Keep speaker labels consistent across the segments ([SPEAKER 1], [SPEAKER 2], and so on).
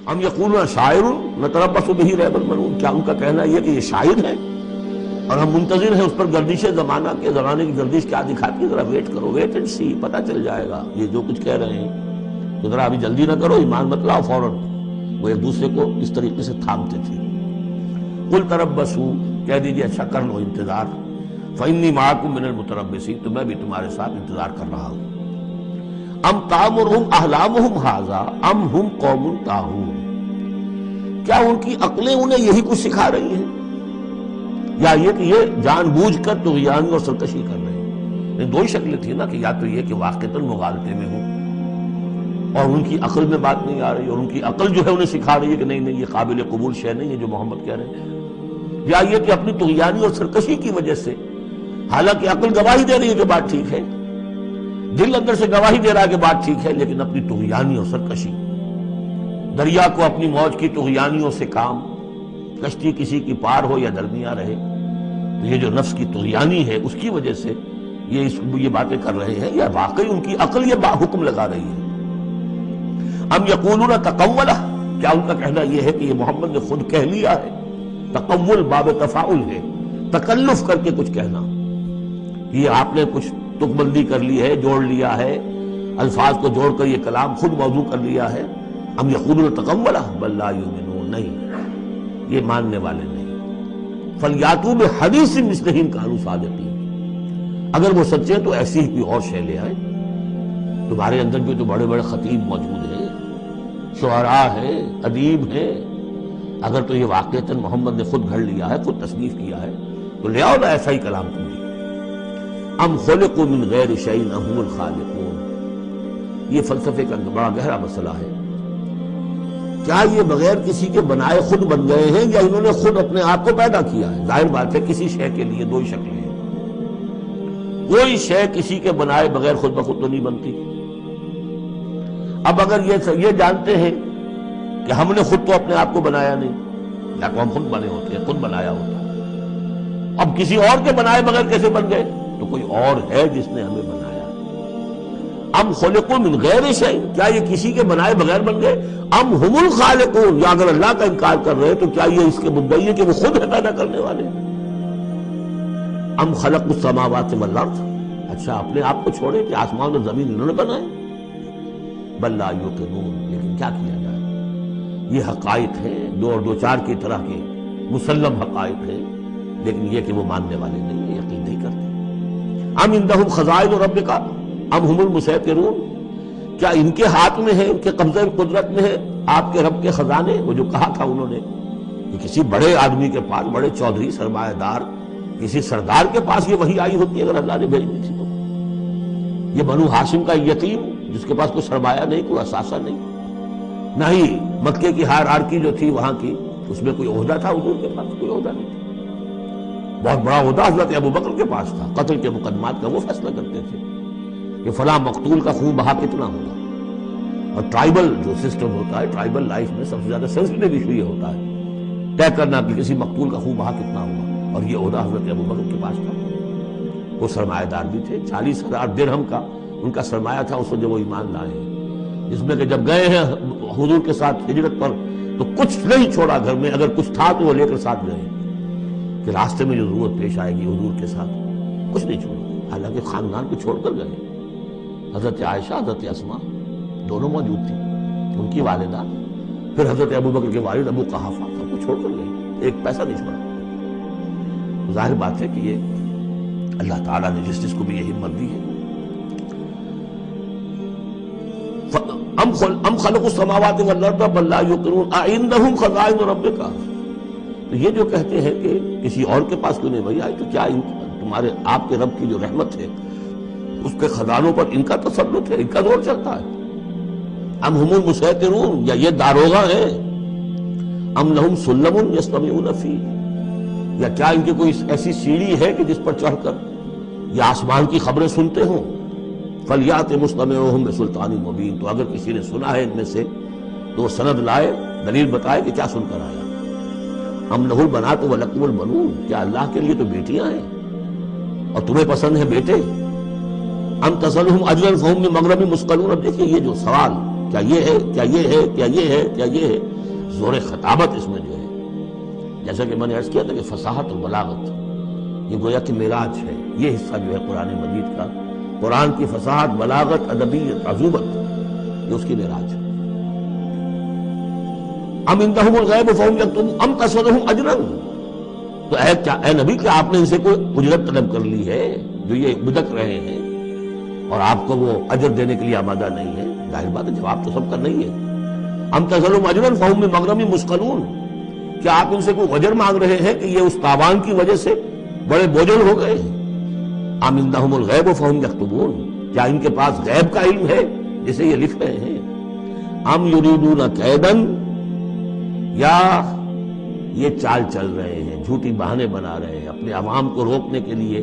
[SPEAKER 1] ام یقولون شاعر نتربص بہ ریب المنون، کیا ان کا کہنا یہ کہ یہ شاعر ہے اور ہم منتظر ہیں اس پر گردش زمانہ کے، زمانے کی گردش کیا دکھاتی ہے، ذرا ویٹ کرو، ویٹ اینڈ سی، پتہ چل جائے گا یہ جو کچھ کہہ رہے ہیں، تو ذرا ابھی جلدی نہ کرو، ایمان مت لاؤ فوراً۔ وہ ایک دوسرے کو اس طریقے سے تھامتے تھے۔ قل تربصوا، کہہ دیجیے اچھا کر لو انتظار، فإنی معکم من المتربصین، تو میں بھی تمہارے ساتھ انتظار کر رہا ہوں۔ ام تامرہم احلامہم ھذا ام ہم قوم طاغون، کیا ان کی عقلیں انہیں یہی کچھ سکھا رہی ہیں، یا یہ کہ یہ جان بوجھ کر طغیان اور سرکشی کر رہے ہیں؟ دو ہی شکلیں تھیں نا، کہ یا تو یہ کہ واقعتاً مغالطے میں ہوں اور ان کی عقل میں بات نہیں آ رہی، اور ان کی عقل جو ہے انہیں سکھا رہی ہے کہ نہیں نہیں یہ قابل قبول شے نہیں ہے جو محمد کہہ رہے ہیں، یا یہ کہ اپنی طغیانی اور سرکشی کی وجہ سے، حالانکہ عقل گواہی دے رہی ہے کہ بات ٹھیک ہے، دل اندر سے گواہی دے رہا ہے کہ بات ٹھیک ہے، لیکن اپنی طغیانی اور سرکشی، دریا کو اپنی موج کی طغیانیوں سے کام، کشتی کسی کی پار ہو یا درمیان رہے، تو یہ جو نفس کی طغیانی ہے اس کی وجہ سے یہ باتیں کر رہے ہیں، یا واقعی ان کی عقل یہ حکم لگا رہی ہے؟ ام یقولون تقولہ، کیا ان کا کہنا یہ ہے کہ یہ محمد نے خود کہہ لیا ہے؟ تقول باب تفاعل ہے، تکلف کر کے کچھ کہنا، یہ آپ نے کچھ تک بندی کر لی ہے، جوڑ لیا ہے، الفاظ کو جوڑ کر یہ کلام خود موضوع کر لیا ہے۔ ام یقولون تقولہ بل لا یؤمنون، نہیں یہ ماننے والے نہیں۔ فلیاتوا بحدیث مثلہ ان کانوا صادقین، اگر وہ سچے تو ایسی ہی کوئی اور شے لے آئے۔ تمہارے اندر بھی تو بڑے بڑے خطیب موجود ہیں، شعراء ہیں، ادیب ہیں، اگر تو یہ واقعتاً محمد نے خود گھڑ لیا ہے، خود تصنیف کیا ہے، تو لے آؤ نا ایسا ہی کلام تم بھی۔ ام خلقوا من غیر شیء ام هم الخالقون، یہ فلسفے کا بڑا گہرا مسئلہ ہے۔ کیا یہ بغیر کسی کے بنائے خود بن گئے ہیں، یا انہوں نے خود اپنے آپ کو پیدا کیا ہے؟ ظاہر بات ہے کسی شے کے لیے دو ہی شکلیں ہیں، کوئی شے کسی کے بنائے بغیر خود بخود تو نہیں بنتی۔ اب اگر یہ جانتے ہیں کہ ہم نے خود تو اپنے آپ کو بنایا نہیں، یا تو ہم خود بنے ہوتے ہیں، خود بنایا ہوتا ہے، اب کسی اور کے بنائے بغیر کیسے بن گئے؟ تو کوئی اور ہے جس نے ہمیں بنایا۔ ام خلقوا من غیر شیء، کیا یہ کسی کے بنائے بغیر بن گئے؟ ام ہم الخالقون، یا اگر اللہ کا انکار کر رہے تو کیا یہ اس کے مدعی ہے کہ وہ خود ہے پیدا کرنے والے؟ ام خلقوا السماوات والارض، اچھا اپنے آپ کو چھوڑے کہ آسمان اور زمین انہوں نے بنائے؟ بل لا یوقنون، لیکن کیا کیا جائے، یہ حقائق ہیں دو اور دو چار کی طرح کے مسلم حقائق ہیں، لیکن یہ کہ وہ ماننے والے نہیں ہیں، یقین نہیں کرتے۔ ام عندہم خزائن ربک ام ہم المسیطرون، کیا ان کے ہاتھ میں ہے، ان کے قبضہ قدرت میں ہے آپ کے رب کے خزانے؟ وہ جو کہا تھا انہوں نے کہ کسی بڑے آدمی کے پاس، بڑے چودھری سرمایہ دار کسی سردار کے پاس یہ وحی آئی ہوتی اگر اللہ نے بھیجی تھی تو، یہ بنو ہاشم کا یتیم جس کے پاس کوئی سرمایہ نہیں، کوئی اثاثہ نہیں، نہ ہی مکے کی ہائرارکی جو تھی وہاں کی اس میں کوئی عہدہ تھا، حضور کے پاس کوئی عہدہ نہیں تھا۔ بہت بڑا عہدہ حضرت ابوبکر کے پاس تھا، قتل کے مقدمات کا وہ فیصلہ کرتے تھے کہ فلاں مقتول کا خون بہا کتنا ہوگا، اور ٹرائبل جو سسٹم ہوتا ہے، ٹرائبل لائف میں سب سے زیادہ سینسٹیو ایشو یہ ہوتا ہے طے کرنا کہ کسی مقتول کا خون بہا کتنا ہوگا، اور یہ عہدہ حضرت ابوبکر کے پاس تھا۔ وہ سرمایہ دار بھی تھے، 40,000 درہم کا ان کا سرمایہ تھا اس وقت جب وہ ایمان لائے ہیں، جس میں کہ جب گئے ہیں حضور کے ساتھ ہجرت پر تو کچھ نہیں چھوڑا گھر میں، اگر کچھ تھا تو وہ لے کر ساتھ گئے کہ راستے میں جو ضرورت پیش آئے گی حضور کے ساتھ، کچھ نہیں چھوڑا، حالانکہ خاندان کو چھوڑ کر گئے۔ حضرت عائشہ، حضرت اسماء دونوں موجود تھیں، ان کی والدہ، پھر حضرت ابوبکر کے والد ابو قحافہ، سب کو چھوڑ کر گئے، ایک پیسہ نہیں چھوڑا۔ ظاہر بات ہے کہ یہ اللہ تعالیٰ نے جس کو بھی یہ ہمت دی ہے۔ ام خلقوا السماوات والارض بل لا یوقنون اعندہم خزائن ربک، تو یہ جو کہتے ہیں کہ کسی اور کے پاس کیوں نہیں بھائی آئی، تو کیا تمہارے آپ کے رب کی جو رحمت ہے اس کے خزانوں پر ان کا تسلط ہے، ان کا زور چلتا ہے؟ ام ہم المسیطرون، یا یہ داروغہ ہیں؟ ام لہم سلم یستمعون فیہ، یا کیا ان کی کوئی ایسی سیڑھی ہے کہ جس پر چڑھ کر یہ آسمان کی خبریں سنتے ہوں؟ فلیات مستمعہم بسلطان مبین، تو اگر کسی نے سنا ہے ان میں سے تو وہ سند لائے، دلیل بتائے کہ کیا سن کر آیا۔ ام لہ البنات ولکم البنون، کیا اللہ کے لیے تو بیٹیاں ہیں اور تمہیں پسند ہیں بیٹے؟ ام تسألہم اجرا فہم من مغرم مثقلون، اب دیکھیے یہ جو سوال، کیا یہ ہے، کیا یہ ہے، کیا یہ ہے، کیا یہ ہے، زور خطابت اس میں جو ہے، جیسا کہ میں نے عرض کیا تھا کہ فصاحت اور بلاغت یہ گویا کہ معراج ہے، یہ حصہ جو ہے قرآن مجید کا، قرآن کی فصاحت، بلاغت، ادبیت، عذوبت، یہ اس کی معراج ہے۔ ام عندہم الغیب فہم یکتبون ام تسألہم اجرا، تو اے نبی کیا آپ نے ان سے کوئی اجرت طلب کر لی ہے جو یہ بدک رہے ہیں اور آپ کو وہ اجر دینے کے لیے آمادہ نہیں ہے؟ ظاہر بات ہے جواب تو سب کا نہیں ہے۔ ام تسألہم اجرا فہم من مغرم مثقلون، کیا آپ ان سے کوئی اجر مانگ رہے ہیں کہ یہ اس تاوان کی وجہ سے بڑے بوجھل ہو گئے ہیں؟ ام عندہم الغیب فہم یکتبون، کیا ان کے پاس غیب کا علم ہے جسے یہ لکھ رہے ہیں؟ ام یریدون کیدا، یا یہ چال چل رہے ہیں، جھوٹی بہانے بنا رہے ہیں، اپنے عوام کو روکنے کے لیے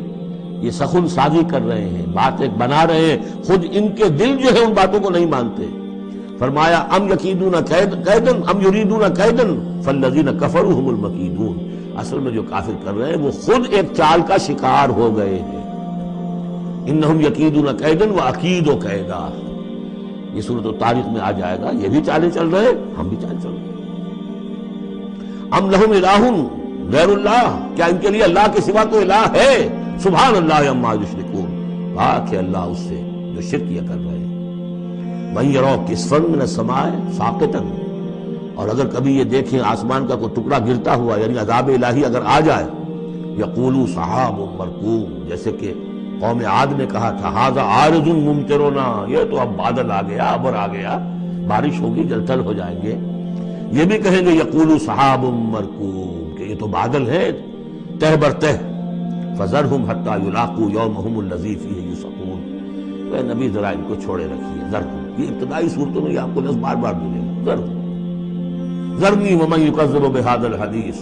[SPEAKER 1] یہ سخن سازی کر رہے ہیں، باتیں بنا رہے ہیں، خود ان کے دل جو ہے ان باتوں کو نہیں مانتے۔ فرمایا ام یکیدون کیدا ام یریدون کیدا فالذین کفروا هم المکیدون، اصل میں جو کافر کر رہے ہیں وہ خود ایک چال کا شکار ہو گئے ہیں۔ انہم یکیدون کیدا واکید کیدا، یہ سورۃ الطارق میں آ جائے گا، یہ بھی چالیں چل رہے ہیں، ہم بھی چال چل رہے ہیں۔ ام لہم الہ غیر اللہ، کیا ان کے لیے اللہ کے سوا کوئی الہ ہے؟ سبحان اللہ عما یشرکون، پاک ہے اللہ اس سے جو شرک کیا کر رہے ہیں۔ وَإِن يَرَوْا كِسْفًا مِّنَ السَّمَاءِ سَاقِطًا، اور اگر کبھی یہ دیکھیں آسمان کا کوئی ٹکڑا گرتا ہوا، یعنی عذاب الہی اگر آ جائے، یقولوا سحاب مرکوم، جیسے کہ قوم عاد نے کہا تھا ھذا عارض ممطرنا، یہ تو اب بادل آ گیا، ابر آ گیا، بارش ہوگی، جل تھل ہو جائیں گے۔ یہ بھی کہیں گے یقولوا سحاب مرکوم، کہ یہ تو بادل ہے تہ بر تہ، فذرہم حتی یلاقوا یومہم الذی فیہ یوعدون، تو اے نبی ذرا ان کو چھوڑے رکھیے، ذرہم، یہ ابتدائی صورتوں میں یہ آپ کو لفظ بار بار ملے گا، ذرہم ذرنی ومن یکذب بہذا الحدیث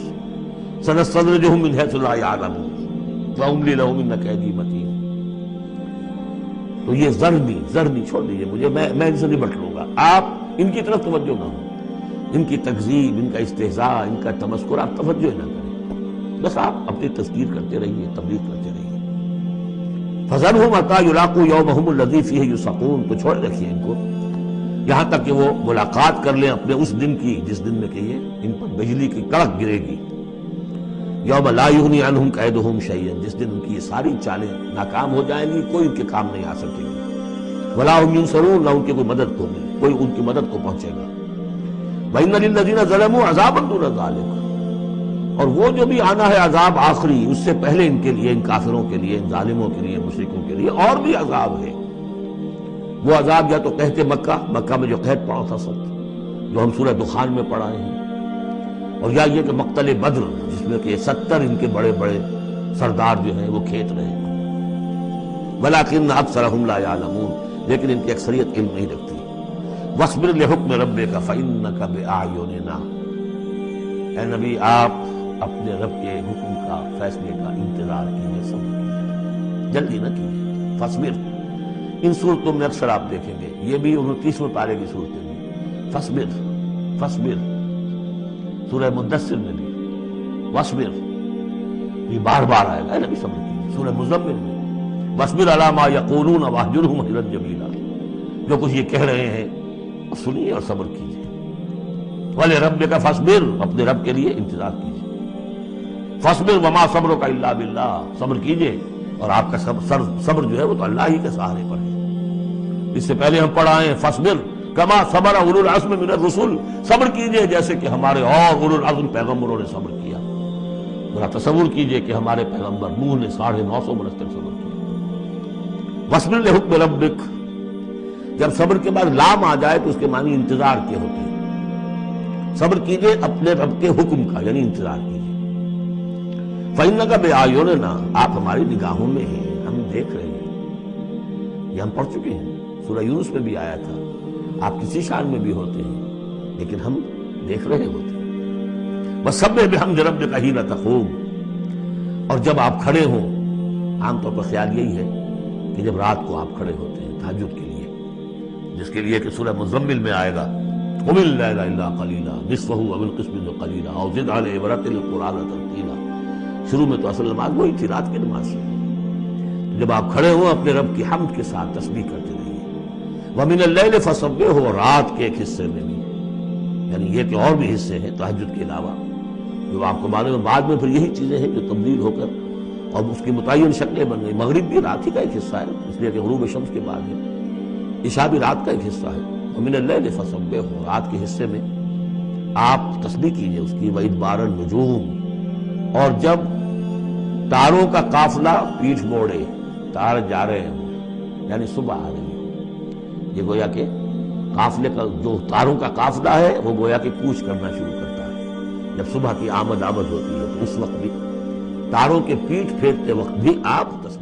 [SPEAKER 1] سنستدرجہم من حیث لا یعلمون واملی لہم ان کیدی متین۔ تو یہ ذرنی چھوڑ دیجیے مجھے، میں ان سے نمٹ لوں گا، آپ ان کی طرف توجہ نہ ہو، ان کی تکذیب، ان کا استہزاء، ان کا تمسخر آپ توجہ نہ کریں، بس آپ اپنی تذکیر کرتے رہیے، تبلیغ کرتے رہیے۔ فذرہم حتی یلاقوا یومہم الذی فیہ یوعدون، تو چھوڑ رکھیے ان کو یہاں تک کہ وہ ملاقات کر لیں اپنے اس دن کی جس دن میں کہ یہ ان پر بجلی کی کڑک گرے گی۔ یوم لا یغنی عنہم کیدہم شیئا، جس دن ان کی یہ ساری چالیں ناکام ہو جائیں گی، کوئی ان کے کام نہیں آ سکے گی۔ ولا ہم ینصرون، نہ ان کی کوئی مدد کو ملے، کوئی ان کی مدد کو پہنچے گا۔ وَإِنَّ لِلَّذِينَ ظَلَمُوا عَذَابًا دُونَ ذَلِكَ، اور وہ جو بھی آنا ہے عذاب آخری، اس سے پہلے ان کے لیے، ان کافروں کے لیے، ان ظالموں کے لیے، مشرکوں کے لیے اور بھی عذاب ہے۔ وہ عذاب یا تو قحط مکہ میں جو قحط پڑا تھا سب، جو ہم سورہ دخان میں پڑھائے ہیں، اور یا یہ کہ مقتل بدر، جس میں کہ 70 ان کے بڑے بڑے سردار جو ہیں وہ کھیت رہے۔ وَلَٰكِنَّ أَكْثَرَهُمْ لَا يَعْلَمُونَ، لیکن ان کی اکثریت علم نہیں رکھتی۔ وَاصْبِرْ لِحُكْمِ رَبِّكَ فَإِنَّكَ بِأَعْيُنِنَا، اے نبی آپ اپنے رب کے حکم کا، فیصلے کا انتظار کیجیے، صبر کیجیے، جلدی نہ کیجیے۔ فَاصْبِرْ، ان صورتوں میں اکثر آپ دیکھیں گے، یہ بھی 29ویں پارے کی صورتیں بھی، فَاصْبِرْ سورہ مدثر میں بھی وَاصْبِرْ، یہ بار بار آئے گا، اے نبی صبر کیجیے۔ سورہ مزمل میں وَاصْبِرْ عَلَىٰ مَا يَقُولُونَ وَاهْجُرْهُمْ هَجْرًا جَمِيلًا، جو کچھ یہ کہہ رہے ہیں سنیے اور صبر کیجیے۔ وَلِرَبِّكَ فَاصْبِرْ، اپنے رب کے لیے انتظار کیجیے۔ فَاصْبِرْ وَمَا صَبْرُكَ إِلَّا بِاللَّهِ، صبر کیجیے اور آپ کا صبر جو ہے وہ تو اللہ ہی کے سہارے پر ہے۔ اس سے پہلے ہم پڑھا ہے فَاصْبِرْ کما صبر اولو العزم من الرسل، صبر کیجئے جیسے کہ ہمارے اور اولو العزم پیغمبروں نے صبر کیا۔ ذرا تصور کیجئے کہ ہمارے پیغمبر نوح نے 950 برس تک صبر کیا۔ وَاصْبِرْ لِحُكْمِ رَبِّكَ، جب صبر کے بعد لام آ جائے تو اس کے معنی انتظار کے ہوتے ہیں۔ صبر کیجئے اپنے رب کے حکم کا، یعنی انتظار کیجئے۔ فَإِنَّكَ بِأَعْيُنِنَا، آپ ہماری نگاہوں میں ہیں، ہم دیکھ رہے ہیں۔ یہ ہم پڑھ چکے ہیں، سورہ یونس میں بھی آیا تھا، آپ کسی شان میں بھی ہوتے ہیں لیکن ہم دیکھ رہے ہوتے ہیں۔ وَسَبِّحْ بِحَمْدِ رَبِّكَ حِينَ تَقُومُ، اور جب آپ کھڑے ہوں، عام طور پر خیال یہی ہے کہ جب رات کو آپ کھڑے ہوتے ہیں تہجد کے لیے، جس کے لیے کہ سورہ مزمل میں آئے گا قُمِ اللَّيْلَ إِلَّا قَلِيلًا نِصْفَهُ أَوِ انقُصْ مِنْهُ قَلِيلًا أَوْ زِدْ عَلَيْهِ وَرَتِّلِ الْقُرْآنَ تَرْتِيلًا۔ شروع میں تو اصل نماز وہی تھی، رات کی نماز۔ جب آپ کھڑے ہوں اپنے رب کی حمد کے ساتھ تسبیح کرتے رہیے۔ وَمِنَ اللَّيْلِ فَسَبِّحْهُ، رات کے ایک حصے میں بھی، یعنی یہ کہ اور بھی حصے ہیں تہجد کے علاوہ جو آپ کو معلوم ہے، بعد میں پھر یہی چیزیں ہیں جو تبدیل ہو کر اور اس کی متعین شکلیں بن گئی۔ مغرب بھی رات ہی کا ایک حصہ ہے، اس لیے کہ غروب شمس کے بعد ہے۔ عشاء بھی رات کا ایک حصہ ہے۔ وَمِنَ اللَّيْلِ فَسَبِّحْهُ، رات کے حصے میں آپ تسبیح کیجئے اس کی، وَإِدْبَارَ النُّجُومِ، اور جب تاروں کا قافلہ پیٹھ موڑے، تار جا رہے ہوں یعنی صبح آ رہی ہے، یہ گویا کہ قافلے کا جو تاروں کا قافلہ ہے وہ گویا کہ کوچ کرنا شروع کرتا ہے۔ جب صبح کی آمد ہوتی ہے تو اس وقت بھی تاروں کے پیٹھ پھیرتے وقت بھی آپ تسبیح